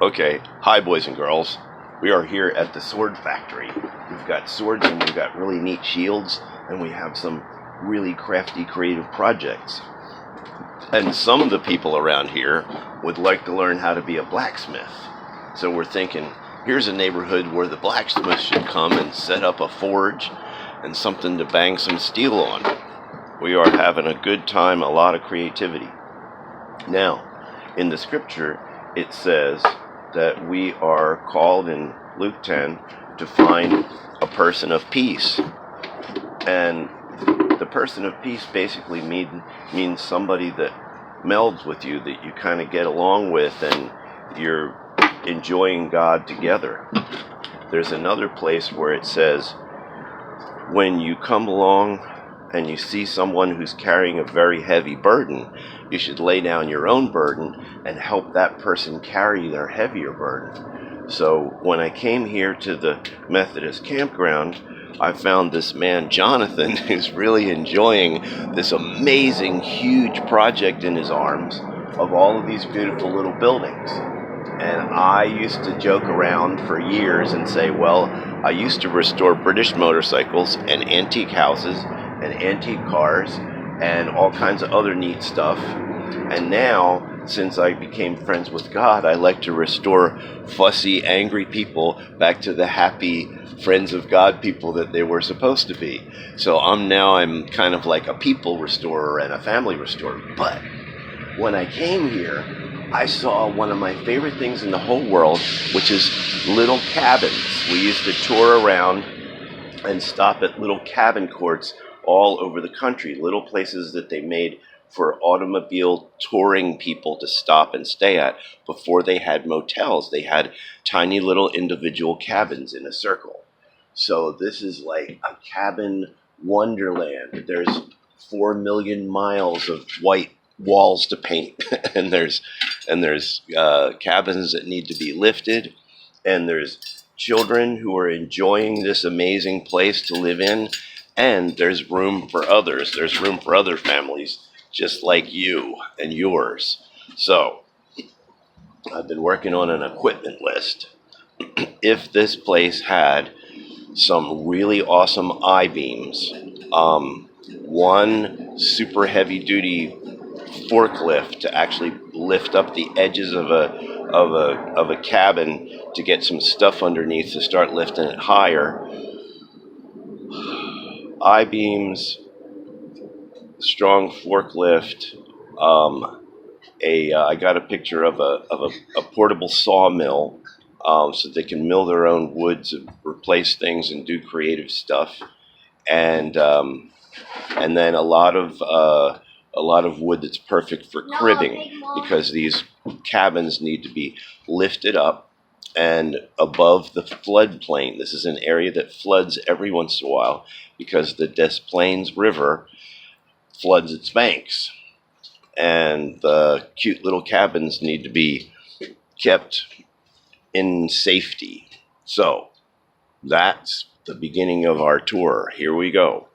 Okay, hi boys and girls. We are here at the sword factory. We've got swords and we've got really neat shields and we have some really crafty creative projects. And some of the people around here would like to learn how to be a blacksmith. So we're thinking, here's a neighborhood where the blacksmith should come and set up a forge and something to bang some steel on. We are having a good time, a lot of creativity. Now, in the scripture, it says that we are called in Luke 10 to find a person of peace. And the person of peace basically means somebody that melds with you, that you kind of get along with and you're enjoying God together. There's another place where it says, when you come along and you see someone who's carrying a very heavy burden, you should lay down your own burden and help that person carry their heavier burden. So when I came here to the Methodist campground, I found this man, Jonathan, who's really enjoying this amazing, huge project in his arms of all of these beautiful little buildings. And I used to joke around for years and say, well, I used to restore British motorcycles and antique houses and antique cars and all kinds of other neat stuff. And now, since I became friends with God, I like to restore fussy, angry people back to the happy friends of God people that they were supposed to be. So I'm kind of like a people restorer and a family restorer. But when I came here, I saw one of my favorite things in the whole world, which is little cabins. We used to tour around and stop at little cabin courts all over the country, little places that they made for automobile touring people to stop and stay at before they had motels. They had tiny little individual cabins in a circle. So this is like a cabin wonderland. There's 4 million miles of white walls to paint, and there's cabins that need to be lifted, and there's children who are enjoying this amazing place to live in, and there's room for others. There's room for other families just like you and yours. So I've been working on an equipment list. If this place had some really awesome I-beams, one super heavy duty forklift to actually lift up the edges of a cabin to get some stuff underneath to start lifting it higher. I-beams, strong forklift. I got a picture of a portable sawmill, so they can mill their own wood to replace things and do creative stuff, and then a lot of wood that's perfect for cribbing, because these cabins need to be lifted up and above the floodplain. This is an area that floods every once in a while because the Des Plaines River floods its banks, and the cute little cabins need to be kept in safety. So that's the beginning of our tour. Here we go.